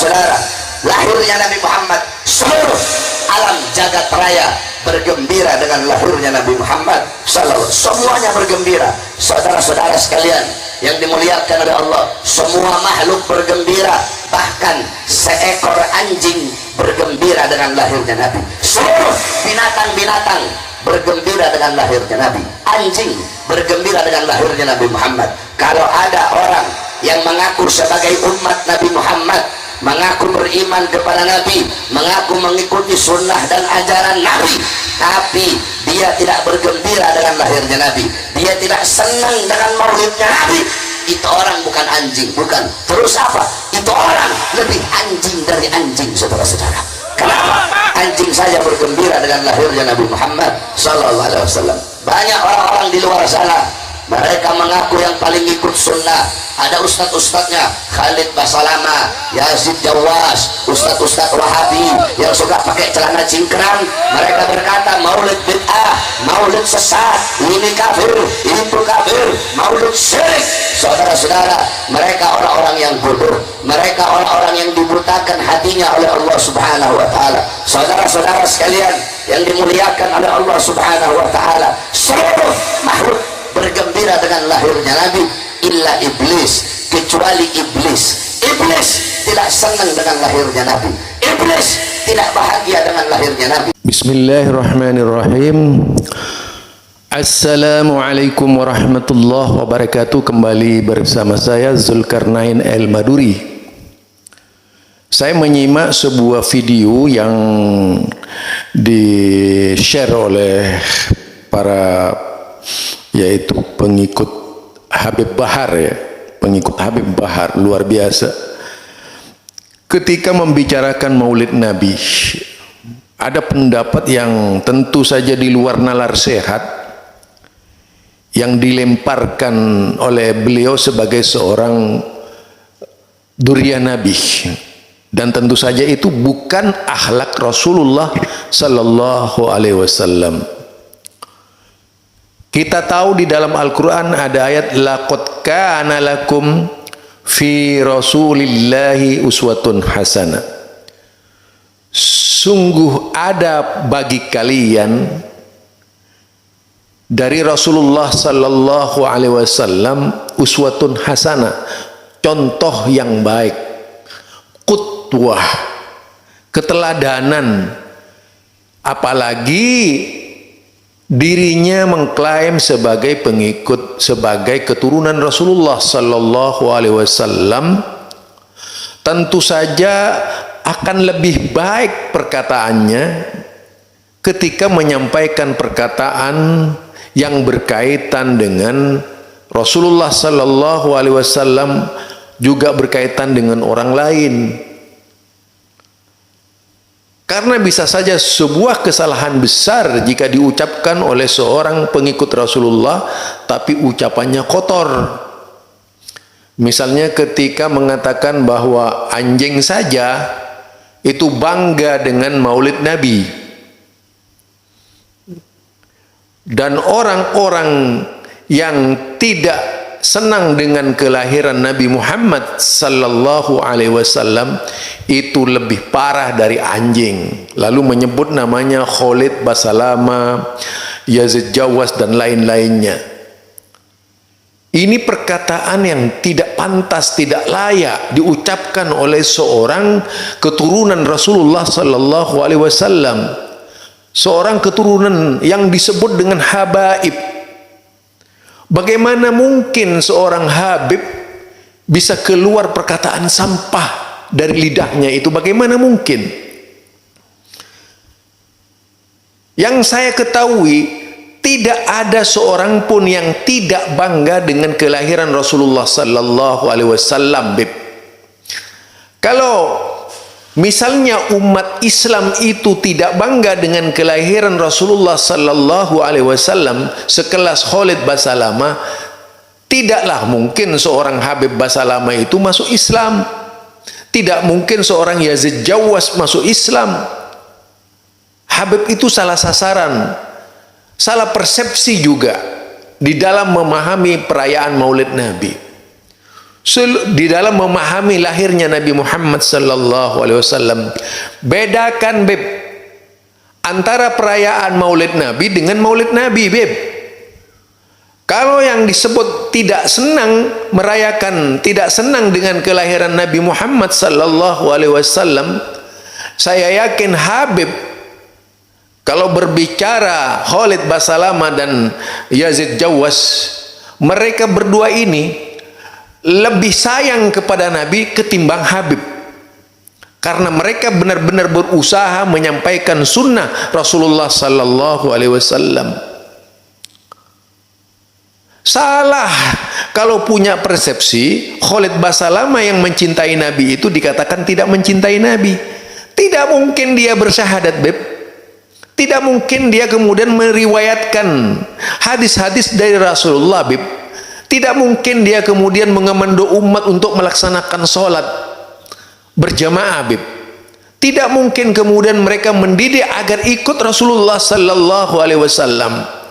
saudara-saudara, lahirnya Nabi Muhammad, seluruh alam jagat raya bergembira dengan lahirnya Nabi Muhammad sallallahu. Semuanya bergembira. Saudara-saudara sekalian yang dimuliakan oleh Allah, semua makhluk bergembira, bahkan seekor anjing bergembira dengan lahirnya Nabi. Seluruh binatang-binatang bergembira dengan lahirnya Nabi. Anjing bergembira dengan lahirnya Nabi Muhammad. Kalau ada orang yang mengaku sebagai umat Nabi Muhammad, mengaku beriman kepada Nabi, mengaku mengikuti sunnah dan ajaran Nabi, tapi dia tidak bergembira dengan lahirnya Nabi, dia tidak senang dengan maulidnya Nabi, itu orang bukan anjing, bukan. Terus apa? Itu orang lebih anjing dari anjing, saudara-saudara. Kenapa? Anjing saja bergembira dengan lahirnya Nabi Muhammad sallallahu alaihi wasallam. Banyak orang-orang di luar sana, mereka mengaku yang paling ikut sunnah. Ada ustadz-ustadznya, Khalid Basalama, Yazid Jawas, ustadz-ustadz Wahabi yang suka pakai celana cingkrang. Mereka berkata maulid bid'ah, maulid sesat, ini kafir, itu kafir, maulid syirik. Saudara-saudara, mereka orang-orang yang bodoh, mereka orang-orang yang dibutakan hatinya oleh Allah Subhanahu wa ta'ala. Saudara-saudara sekalian yang dimuliakan oleh Allah Subhanahu wa ta'ala, seluruh makhluk bergembira dengan lahirnya Nabi, illa iblis, kecuali iblis. Iblis tidak senang dengan lahirnya Nabi, iblis tidak bahagia dengan lahirnya Nabi. Bismillahirrahmanirrahim. Assalamualaikum warahmatullahi wabarakatuh. Kembali bersama saya Zulkarnain El-Maduri. Saya menyimak sebuah video yang di-share oleh para, yaitu pengikut Habib Bahar, ya, pengikut Habib Bahar, luar biasa. Ketika membicarakan maulid Nabi, ada pendapat yang tentu saja di luar nalar sehat yang dilemparkan oleh beliau sebagai seorang durya Nabi, dan tentu saja itu bukan akhlak Rasulullah sallallahu alaihi wasallam. Kita tahu di dalam Al-Quran ada ayat laqad kana lakum fi rasulillahi uswatun hasanah. Sungguh ada bagi kalian dari Rasulullah sallallahu alaihi wasallam uswatun hasanah, contoh yang baik, qudwah, keteladanan. Apalagi dirinya mengklaim sebagai pengikut, sebagai keturunan Rasulullah sallallahu alaihi wasallam, tentu saja akan lebih baik perkataannya ketika menyampaikan perkataan yang berkaitan dengan Rasulullah sallallahu alaihi wasallam, juga berkaitan dengan orang lain. Karena bisa saja sebuah kesalahan besar jika diucapkan oleh seorang pengikut Rasulullah tapi ucapannya kotor. Misalnya ketika mengatakan bahwa anjing saja itu bangga dengan maulid Nabi, dan orang-orang yang tidak senang dengan kelahiran Nabi Muhammad sallallahu alaihi wasallam itu lebih parah dari anjing, lalu menyebut namanya Khalid Basalama, Yazid Jawas dan lain-lainnya. Ini perkataan yang tidak pantas, tidak layak diucapkan oleh seorang keturunan Rasulullah sallallahu alaihi wasallam, seorang keturunan yang disebut dengan habaib. Bagaimana mungkin seorang Habib bisa keluar perkataan sampah dari lidahnya itu? Bagaimana mungkin? Yang saya ketahui, tidak ada seorang pun yang tidak bangga dengan kelahiran Rasulullah sallallahu alaihi wasallam. Kalau misalnya umat Islam itu tidak bangga dengan kelahiran Rasulullah sallallahu alaihi wasallam sekelas Khalid Basalama, tidaklah mungkin seorang Habib Basalama itu masuk Islam. Tidak mungkin seorang Yazid Jawas masuk Islam. Habib itu salah sasaran, salah persepsi juga di dalam memahami perayaan Maulid Nabi. di dalam memahami lahirnya Nabi Muhammad sallallahu alaihi wasallam. Bedakan beb antara perayaan Maulid Nabi dengan Maulid Nabi, beb. Kalau yang disebut tidak senang merayakan, tidak senang dengan kelahiran Nabi Muhammad sallallahu alaihi wasallam, saya yakin Habib kalau berbicara Khalid Basalamah dan Yazid Jawas, mereka berdua ini lebih sayang kepada Nabi ketimbang Habib, karena mereka benar-benar berusaha menyampaikan sunnah Rasulullah sallallahu alaihi wasallam. Salah kalau punya persepsi Khalid Basalamah yang mencintai Nabi itu dikatakan tidak mencintai Nabi. Tidak mungkin dia bersyahadat, beb. Tidak mungkin dia kemudian meriwayatkan hadis-hadis dari Rasulullah, beb. Tidak mungkin dia kemudian mengemando umat untuk melaksanakan sholat berjamaah, beb. Tidak mungkin kemudian mereka mendidik agar ikut Rasulullah sallallahu alaihi wasallam.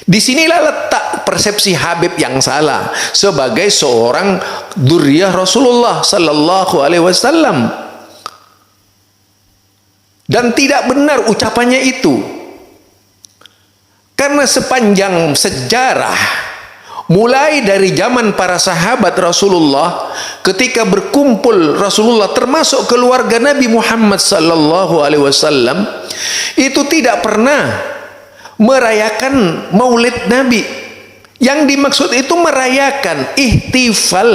Disinilah letak persepsi Habib yang salah sebagai seorang dzurriyyah Rasulullah sallallahu alaihi wasallam. Dan tidak benar ucapannya itu. Karena sepanjang sejarah, mulai dari zaman para sahabat Rasulullah, ketika berkumpul Rasulullah termasuk keluarga Nabi Muhammad sallallahu alaihi wasallam, itu tidak pernah merayakan Maulid Nabi. Yang dimaksud itu merayakan ihtifal,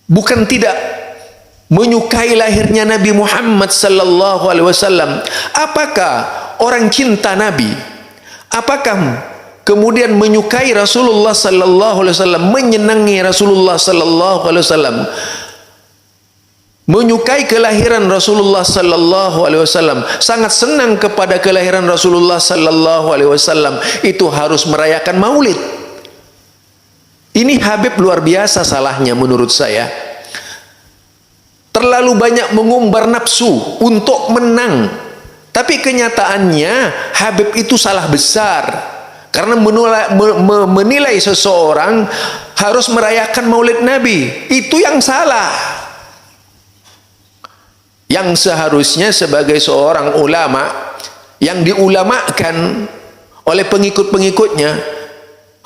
bukan tidak menyukai lahirnya Nabi Muhammad sallallahu alaihi wasallam. Apakah orang cinta Nabi, apakah kemudian menyukai Rasulullah sallallahu alaihi wasallam, menyenangi Rasulullah sallallahu alaihi wasallam, menyukai kelahiran Rasulullah sallallahu alaihi wasallam, sangat senang kepada kelahiran Rasulullah sallallahu alaihi wasallam, itu harus merayakan Maulid? Ini Habib luar biasa salahnya menurut saya. Terlalu banyak mengumbar nafsu untuk menang, tapi kenyataannya Habib itu salah besar. Karena menilai seseorang harus merayakan Maulid Nabi, itu yang salah. Yang seharusnya sebagai seorang ulama yang diulamakan oleh pengikut-pengikutnya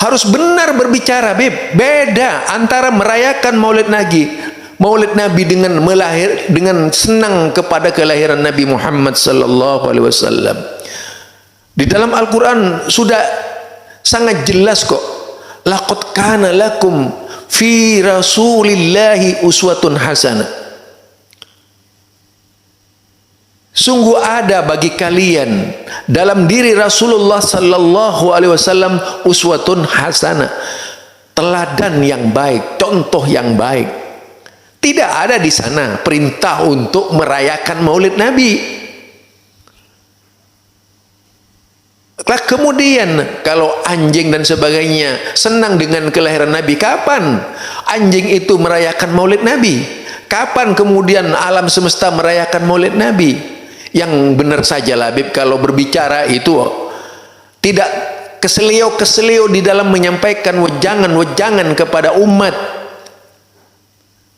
harus benar berbicara, beb. Beda antara merayakan Maulid Nabi dengan senang kepada kelahiran Nabi Muhammad sallallahu alaihi wasallam. Di dalam Al-Qur'an sudah sangat jelas kok. Laqad kana lakum fi Rasulillahi uswatun hasanah. Sungguh ada bagi kalian dalam diri Rasulullah sallallahu alaihi wasallam uswatun hasanah. Teladan yang baik, contoh yang baik. Tidak ada di sana perintah untuk merayakan Maulid Nabi. Lah kemudian kalau anjing dan sebagainya senang dengan kelahiran Nabi, kapan anjing itu merayakan Maulid Nabi? Kapan kemudian alam semesta merayakan Maulid Nabi? Yang benar saja lah, Habib, kalau berbicara itu tidak keselio-keselio di dalam menyampaikan wejangan-wejangan kepada umat.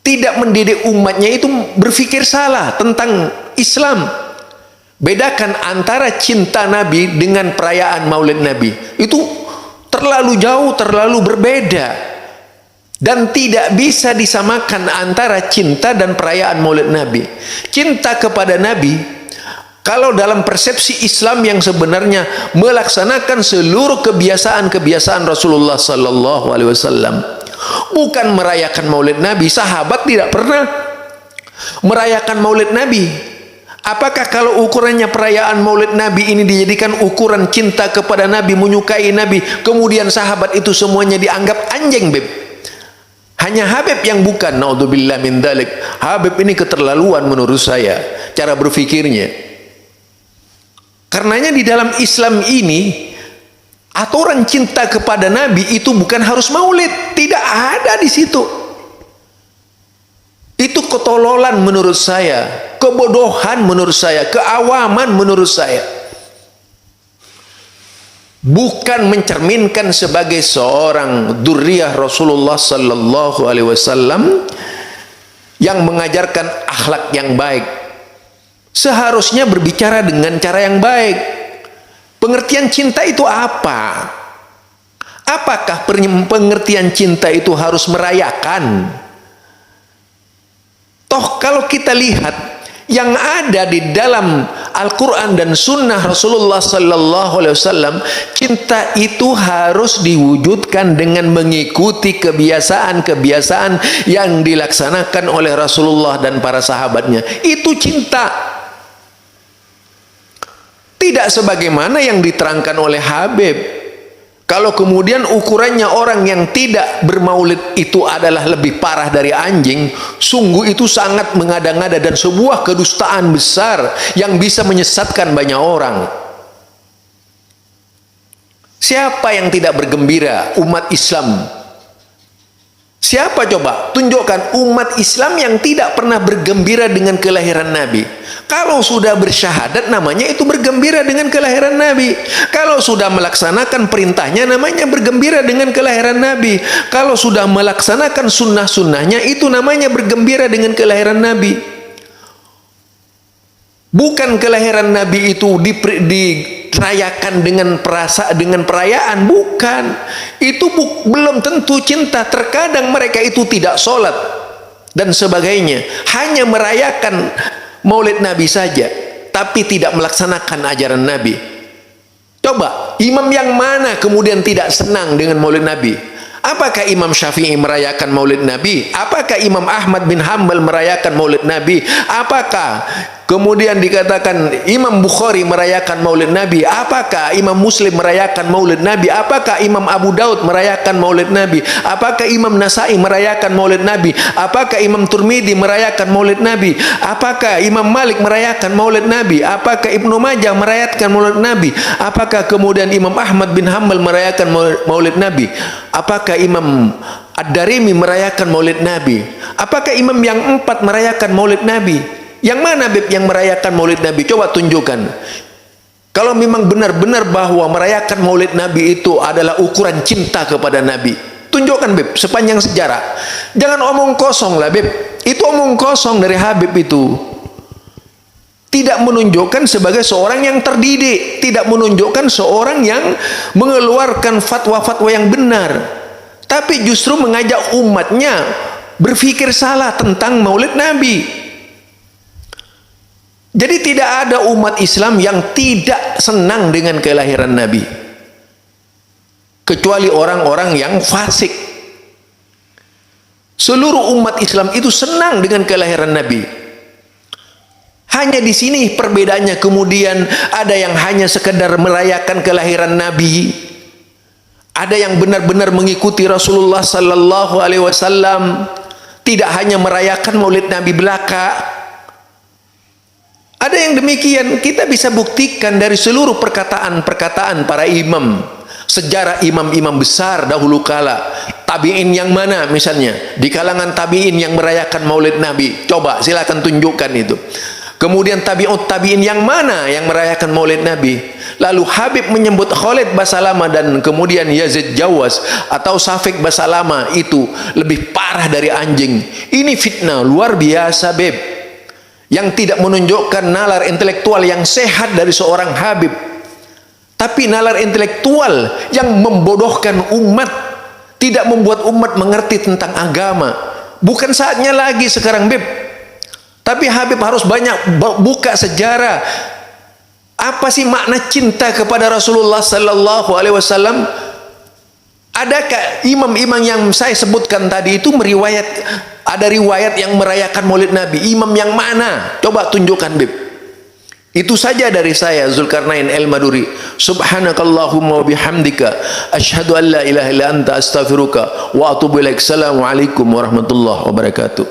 Tidak mendidik umatnya itu berpikir salah tentang Islam. Bedakan antara cinta Nabi dengan perayaan Maulid Nabi. Itu terlalu jauh, terlalu berbeda. Dan tidak bisa disamakan antara cinta dan perayaan Maulid Nabi. Cinta kepada Nabi, kalau dalam persepsi Islam yang sebenarnya melaksanakan seluruh kebiasaan-kebiasaan Rasulullah sallallahu alaihi wasallam, bukan merayakan Maulid Nabi. Sahabat tidak pernah merayakan Maulid Nabi. Apakah kalau ukurannya perayaan Maulid Nabi ini dijadikan ukuran cinta kepada Nabi, menyukai Nabi, kemudian sahabat itu semuanya dianggap anjing, beb? Hanya Habib yang bukan. Naudzubillah min dzalik. Habib ini keterlaluan menurut saya cara berpikirnya. Karenanya di dalam Islam ini aturan cinta kepada Nabi itu bukan harus Maulid, tidak ada di situ. Itu ketololan menurut saya, kebodohan menurut saya, keawaman menurut saya. bukan mencerminkan sebagai seorang dzurriyyah Rasulullah sallallahu alaihi wasallam yang mengajarkan akhlak yang baik. Seharusnya berbicara dengan cara yang baik. Pengertian cinta itu apa? Apakah pengertian cinta itu harus merayakan? Toh kalau kita lihat yang ada di dalam Al-Quran dan Sunnah Rasulullah Sallallahu Alaihi Wasallam, cinta itu harus diwujudkan dengan mengikuti kebiasaan-kebiasaan yang dilaksanakan oleh Rasulullah dan para sahabatnya. Itu cinta. Tidak sebagaimana yang diterangkan oleh Habib. Kalau kemudian ukurannya orang yang tidak bermaulid itu adalah lebih parah dari anjing, sungguh itu sangat mengada-ngada dan sebuah kedustaan besar yang bisa menyesatkan banyak orang. Siapa yang tidak bergembira? Umat Islam. Siapa coba? Tunjukkan umat Islam yang tidak pernah bergembira dengan kelahiran Nabi. Kalau sudah bersyahadat, namanya itu bergembira dengan kelahiran Nabi. Kalau sudah melaksanakan perintahnya, namanya bergembira dengan kelahiran Nabi. Kalau sudah melaksanakan sunnah-sunnahnya, itu namanya bergembira dengan kelahiran Nabi. Bukan kelahiran Nabi itu dirayakan dengan perayaan, bukan. Itu belum tentu cinta. Terkadang mereka itu tidak sholat dan sebagainya, hanya merayakan Maulid Nabi saja, tapi tidak melaksanakan ajaran Nabi. Coba, imam yang mana kemudian tidak senang dengan Maulid Nabi? Apakah Imam Syafi'i merayakan Maulid Nabi? Apakah Imam Ahmad bin Hanbal merayakan Maulid Nabi? Apakah kemudian dikatakan Imam Bukhari merayakan Maulid Nabi? Apakah Imam Muslim merayakan Maulid Nabi? Apakah Imam Abu Daud merayakan Maulid Nabi? Apakah Imam Nasai merayakan Maulid Nabi? Apakah Imam Turmidi merayakan Maulid Nabi? Apakah Imam Malik merayakan Maulid Nabi? Apakah Ibnu Majah merayakan Maulid Nabi? Apakah kemudian Imam Ahmad bin Hanbal merayakan Maulid Nabi? Apakah Imam Ad-Darimi merayakan Maulid Nabi? Apakah imam yang 4 merayakan Maulid Nabi? Yang mana Beb yang merayakan Maulid Nabi? Coba tunjukkan. Kalau memang benar-benar bahwa merayakan Maulid Nabi itu adalah ukuran cinta kepada Nabi, tunjukkan Beb sepanjang sejarah. Jangan omong kosong lah Beb. Itu omong kosong dari Habib itu. Tidak menunjukkan sebagai seorang yang terdidik, tidak menunjukkan seorang yang mengeluarkan fatwa-fatwa yang benar, tapi justru mengajak umatnya berpikir salah tentang Maulid Nabi. Jadi tidak ada umat Islam yang tidak senang dengan kelahiran Nabi, kecuali orang-orang yang fasik. Seluruh umat Islam itu senang dengan kelahiran Nabi. Hanya di sini perbedaannya, kemudian ada yang hanya sekedar merayakan kelahiran Nabi, ada yang benar-benar mengikuti Rasulullah sallallahu alaihi wasallam, tidak hanya merayakan Maulid Nabi belaka. Ada yang demikian. Kita bisa buktikan dari seluruh perkataan-perkataan para imam, sejarah imam-imam besar dahulu kala. Tabi'in yang mana misalnya? Di kalangan tabi'in yang merayakan Maulid Nabi, coba silakan tunjukkan itu. Kemudian tabi'in yang mana yang merayakan Maulid Nabi? Lalu Habib menyebut Khalid Basalamah dan kemudian Yazid Jawas atau Syafiq Basalamah itu lebih parah dari anjing. Ini fitnah luar biasa Beb, yang tidak menunjukkan nalar intelektual yang sehat dari seorang Habib, tapi nalar intelektual yang membodohkan umat, tidak membuat umat mengerti tentang agama. Bukan saatnya lagi sekarang Beb. Tapi Habib harus banyak buka sejarah. Apa sih makna cinta kepada Rasulullah sallallahu alaihi wasallam? Adakah imam-imam yang saya sebutkan tadi itu ada riwayat yang merayakan Maulid Nabi? Imam yang mana? Coba tunjukkan Bib. Itu saja dari saya, Zulkarnain El-Maduri. Subhanakallahumma wa bihamdika asyhadu an la ilaha illa anta astaghfiruka wa atubu ilaik. Assalamualaikum warahmatullahi wabarakatuh.